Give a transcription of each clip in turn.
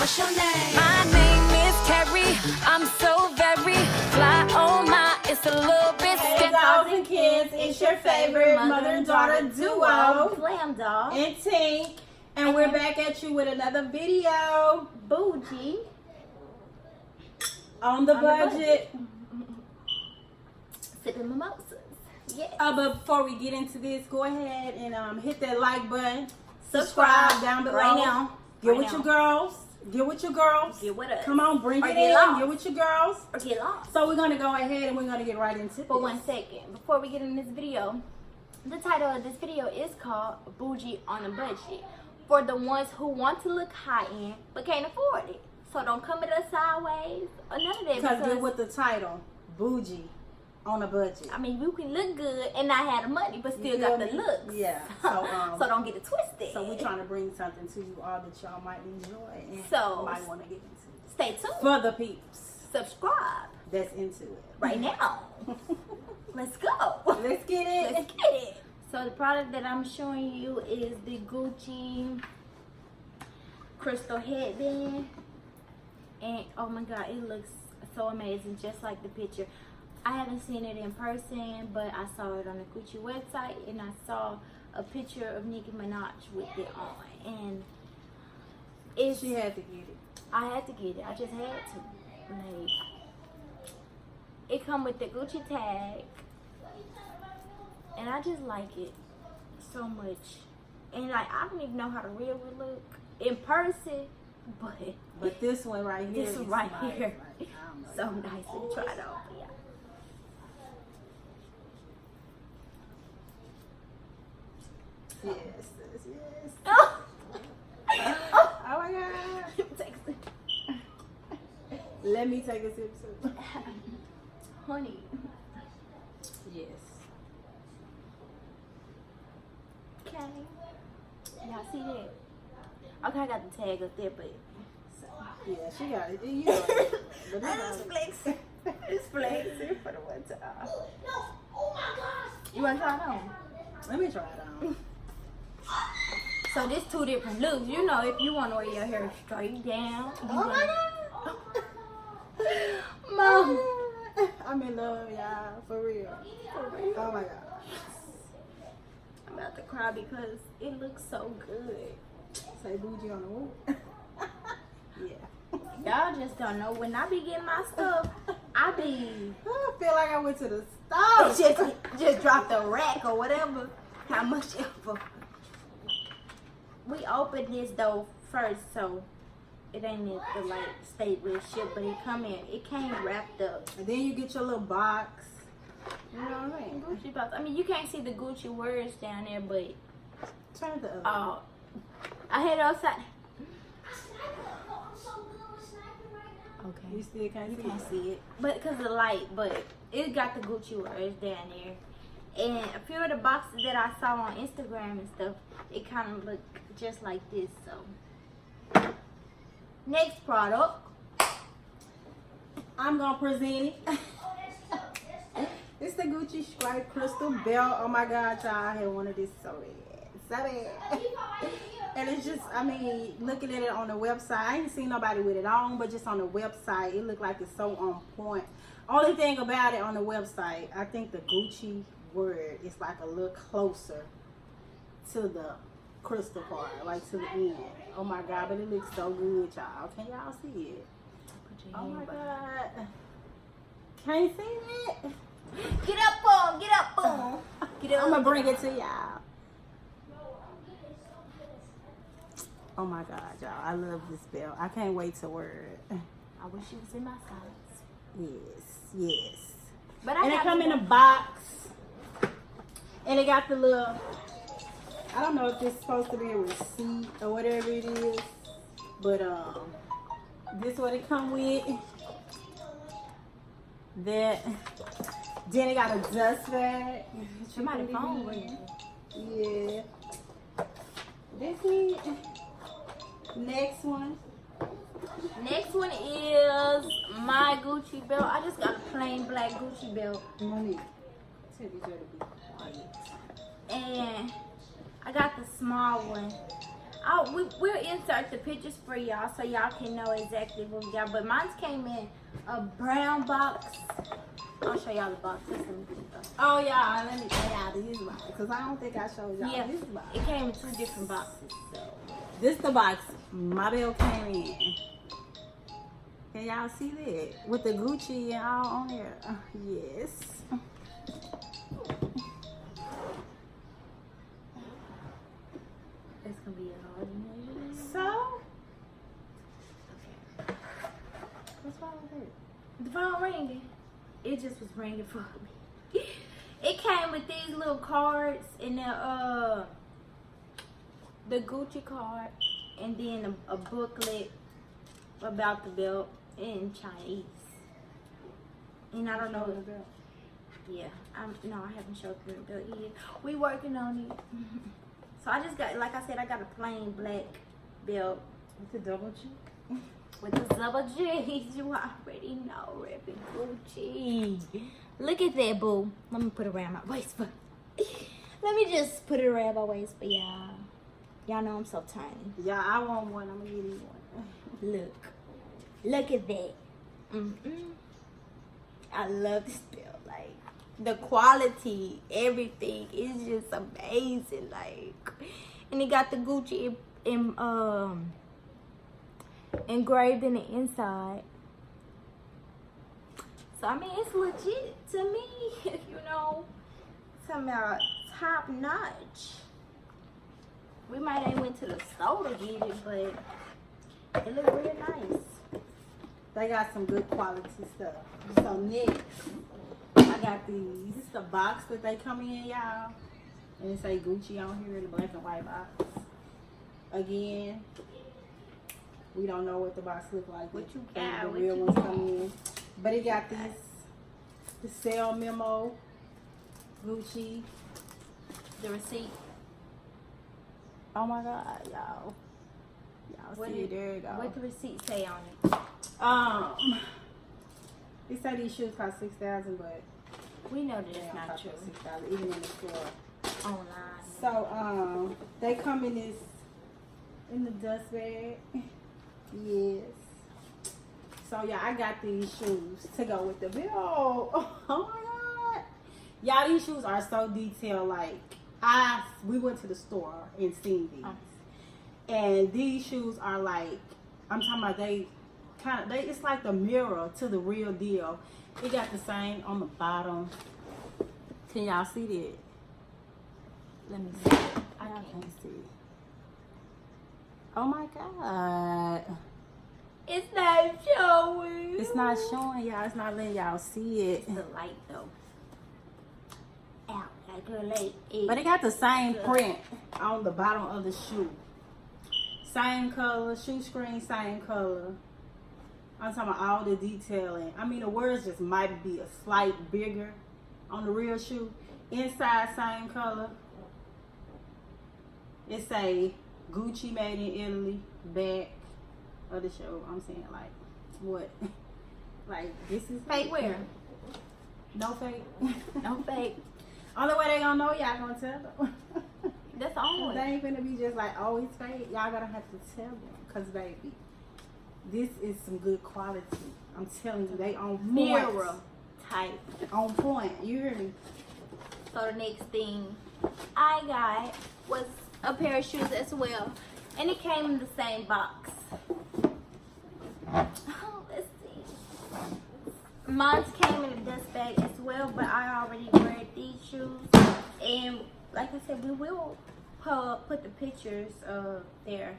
What's your name? My name is Terry. I'm so very fly. Oh my, it's a little bit Hey stiff. dolls and kids, it's your favorite mother and daughter duo, Glam Doll, and Tink, and we're back at you with another video Bougie, on the budget. sipping mimosas. Yeah. But before we get into this, go ahead and hit that like button, subscribe down below. right now. Get Right with now. your girls. Get with your girls. Get with us. Come on, bring Or it get in. lost. Get with your girls. Or get lost. So we're gonna go ahead and we're gonna get right into But this. 1 second, before we get in this video, the title of this video is called Bougie on a Budget. For the ones who want to look high end but can't afford it. So don't come at us sideways or none of that. Because get with the title, Bougie on a budget. I mean, you can look good and not have the money, but still You got feel the me? looks. Yeah. So, So don't get it twisted. So we're trying to bring something to you all that y'all might enjoy and So, might want to get into. Stay tuned. For the peeps Subscribe that's into it. right now. Let's go. Let's get it. Let's get it. So the product that I'm showing you is the Gucci crystal headband. And oh my god, it looks so amazing, just like the picture. I haven't seen it in person, but I saw it on the Gucci website, and I saw a picture of Nicki Minaj with it on, and it's. She had to get it. I had to get it. I just had to. Like, it come with the Gucci tag, and I just like it so much. And like, I don't even know how the real would look in person, but this one right here. this is one right nice. here, Like, I don't know. so nice to try it on. Yeah. Yes, yes, yes. Oh, Oh my god. Let me take a sip too. honey. Yes. Okay. Y'all see that? Okay, I got the tag up there, but. Yeah, she got it. You know it. But It's flexing. It's flexing for the one time. You want to try it on? Let me try it on. So there's two different looks. You know, if you want to wear your hair straight down. You Oh my god. Mom. I'm in love, y'all. For real. Oh my god. I'm about to cry because it looks so good. Say bougie on the wall. Yeah. Y'all just don't know. When I be getting my stuff, I be I feel like I went to the store. just drop the rack or whatever. How much ever. We opened this though first, so it ain't in the like state with shit, but it came wrapped up. And then you get your little box. You know what I mean? Gucci box. I mean, you can't see the Gucci words down there, but Turn it the other. I had it outside. Okay. You still can't You see can't it. see it, but because of the light, but it got the Gucci words down there. And a few of the boxes that I saw on Instagram and stuff, it kind of looked just like this. So, next product, I'm gonna present it. It's the Gucci Stripe Crystal Belt. Oh my god, y'all, I had one of these so bad. So bad. And it's just, I mean, looking at it on the website, I ain't seen nobody with it on, but just on the website, it looked like it's so on point. Only thing about it on the website, I think the Gucci word is like a little closer to the crystal part, like to the end. Oh my god, but it looks so good, y'all. Can y'all see it? Oh my god. Can't see it? get up, boom, get up, boom, get up. I'm gonna bring it to y'all. Oh my god, y'all. I love this belt. I can't wait to wear it. I wish it was in my size, Yes, yes. but I And it got come in a box. And it got the little, I don't know if it's supposed to be a receipt or whatever it is. But this what it come with. That then it got a dust bag. somebody phone ringing. Yeah. This it. Next one. Next one is my Gucci belt. I just got a plain black Gucci belt. Monique. Tell you to be quiet. And I got the small one. We'll insert the pictures for y'all so y'all can know exactly what we got. But mine came in a brown box. I'll show y'all the box. Oh, y'all, let me show y'all this box. Because I don't think I showed y'all this box. It came in 2 different boxes. So this the box my bill came in. Can y'all see that? With the Gucci and all on there. Yes. it's gonna be a hard one. So, what's wrong with it? The phone ringing. It just was ringing for me. It came with these little cards and the Gucci card, and then a booklet about the belt in Chinese. And I don't know the belt. Yeah, no, I haven't showed the belt yet. We working on it. So I just got, like I said, I got a plain black belt With the double G. with the double G's. You already know, Reppin' Gucci. Look at that, boo. Let me put it around my waist for. Let me just put it around my waist for y'all. Y'all know I'm so tiny. Yeah, I want one. I'm gonna give you one. Look at that. I love this belt. Like the quality, everything is just amazing. Like, and it got the Gucci engraved in the inside. So I mean, it's legit to me. You know, talking about top notch. We might ain't went to the store to get it, but it look real nice. They got some good quality stuff. So next, I got these. This is the box that they come in, y'all. And it say Gucci on here in the black and white box. Again, we don't know what the box look like. What you got? The What real you ones got? come in. But it got this, the sale memo, Gucci. The receipt. Oh my God, y'all. Y'all see it, there you go. What the receipt say on it? They say these shoes cost $6,000, but We know that they it's don't not cost true. $6,000 even in the store. Online. So they come in this in the dust bag. Yes. So yeah, I got these shoes to go with the bill. Oh my God. Y'all, these shoes are so detailed. Like we went to the store and seen these. And these shoes are like, I'm talking about it's like the mirror to the real deal. It got the same on the bottom. Can y'all see that? Let me see. I can't see. Oh my God. It's not showing. It's not showing y'all. It's not letting y'all see it. The light though. Out like a light. But it got the same print on the bottom of the shoe. Same color, shoe screen, same color. I'm talking about all the detailing. I mean, the words just might be a slight bigger on the real shoe. Inside, same color. It say Gucci made in Italy. Back of the show. I'm saying like, what? Like, this is Fake wear. No fake. No fake. Only way they gonna know, y'all gonna tell them. That's the only They way. ain't gonna be just like, oh, it's fake. Y'all gotta have to tell them. Because, baby, this is some good quality. I'm telling you, they on point. Mirror type. On point. You hear me? So the next thing I got was a pair of shoes as well. And it came in the same box. Oh, let's see. Mine came in a dust bag as well, but I already wear these shoes. And like I said, we will put the pictures there.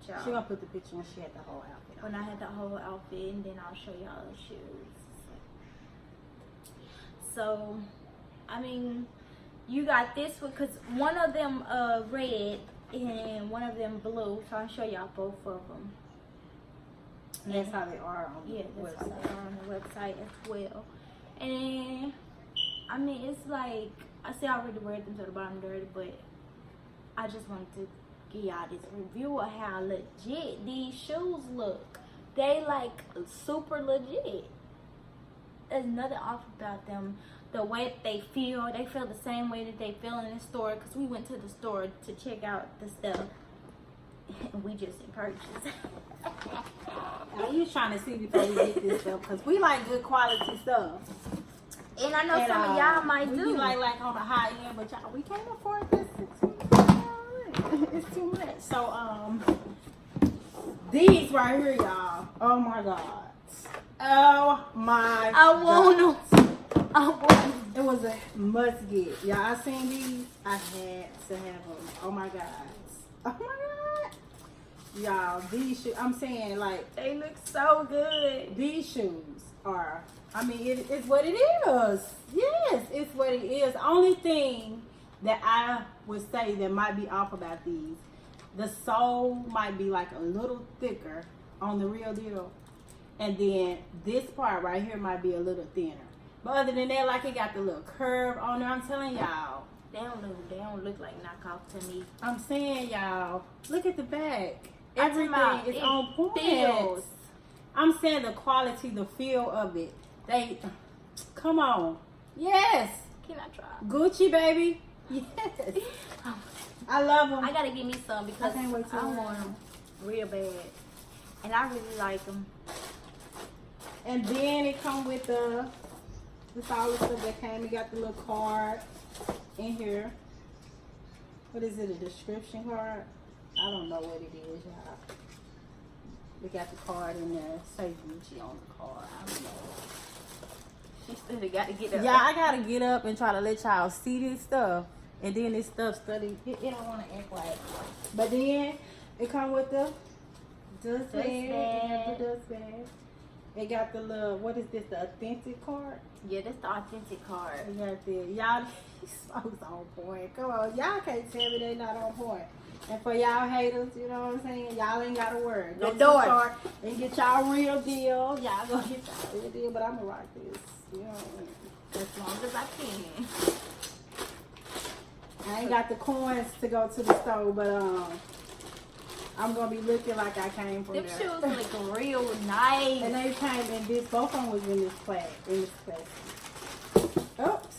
She gonna put the picture when she had the whole outfit on. When I had the whole outfit, and then I'll show y'all the shoes. So, I mean, you got this one, because one of them red and one of them blue. So I'll show y'all both of them. And that's how they are on the That's how website. they are on the website as well. And I mean, it's like, I say I already wear them to the bottom dirty, but I just wanted to give y'all this review of how legit these shoes look. They like super legit. There's nothing off about them. The way that they feel the same way that they feel in the store, because we went to the store to check out the stuff. We just in purchase. Now you trying to see before we get this stuff because we like good quality stuff. And I know some of y'all might we do. be like on the high end, but y'all we can't afford this. It's too much. So these right here, y'all. Oh my god. Oh my. I want them. I want them. It was a must get. Y'all, I seen these. I had to have them. Oh my god. Oh my god. Y'all, these shoes. I'm saying like They look so good. these shoes are. I mean, it's what it is. Yes, it's what it is. Only thing that I would say that might be off about these, the sole might be like a little thicker on the real deal, and then this part right here might be a little thinner. But other than that, like it got the little curve on there. I'm telling y'all. They don't look like knockoff to me. I'm saying y'all, look at the back. I'm talking Everything about is it on point. feels. I'm saying the quality, the feel of it. They, come on. Yes. Can I try? Gucci, baby. Yes. I love them. I gotta give me some because I can't wait to I wear want them. them real bad, and I really like them. And then it come with the, this all the stuff that came. You got the little card in here. What is it, a description card? I don't know what it is, y'all. We got the card in there. Say Bougie on the card. I don't know. She still got to get up. Yeah, I gotta get up and try to let y'all see this stuff. And then this stuff study. It don't want to act like. But then it come with the dust bag. It got the dust bag. It got the little, what is this, the authentic card? Yeah, that's the authentic card. It got the, y'all, these folks on point. Come on, y'all can't tell me they not on point. And for y'all haters, you know what I'm saying? Y'all ain't got to worry. Go to the store and get y'all real deal. Y'all go get y'all real deal, but I'm going to rock this. You know what As long as I can. I ain't got the coins to go to the store, but I'm gonna be looking like I came from Them there. shoes look real nice. And they came in this. Both of them was in this plastic. Oops.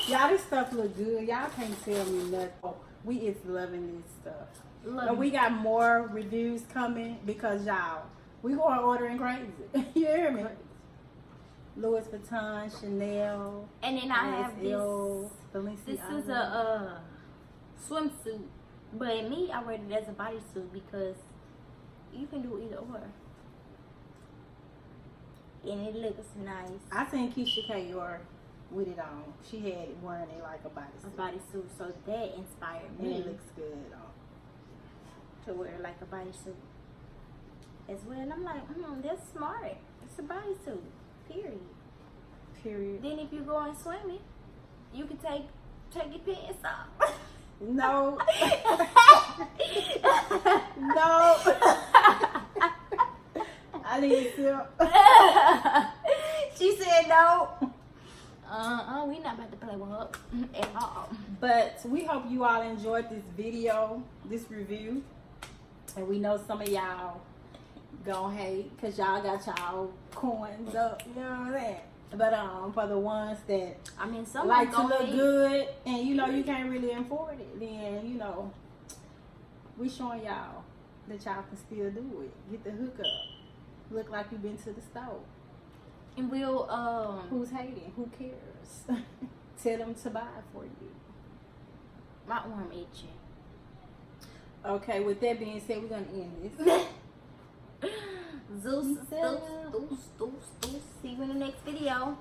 Y'all, this stuff look good. Y'all can't tell me nothing. Oh, we is loving this stuff. And we got more reviews coming because y'all, we going ordering crazy. You hear me? Louis Vuitton, Chanel, And then I have YSL, this. Balenciaga. This is a swimsuit, but me, I wear it as a bodysuit because you can do either or, and it looks nice. I seen Keisha Kayor with it on. She had it wearing it like a bodysuit. A bodysuit, so that inspired And me it looks good on. to wear like a bodysuit as well. And I'm like, that's smart. It's a bodysuit. Period. Then if you go on swimming, you can take your pants off. No. No. I need to. She said no. We not about to play with her at all. But we hope you all enjoyed this video, this review. And we know some of y'all gonna hate because y'all got y'all coins up, you know what I'm saying? But for the ones that Some like to gonna look hate. good and you know you can't really afford it, then you know we showing y'all that y'all can still do it. Get the hook up. Look like you've been to the store. And we'll Who's hating? Who cares? Tell them to buy it for you. my arm itching. Okay, with that being said, we're gonna end this. Zeus. See you in the next video.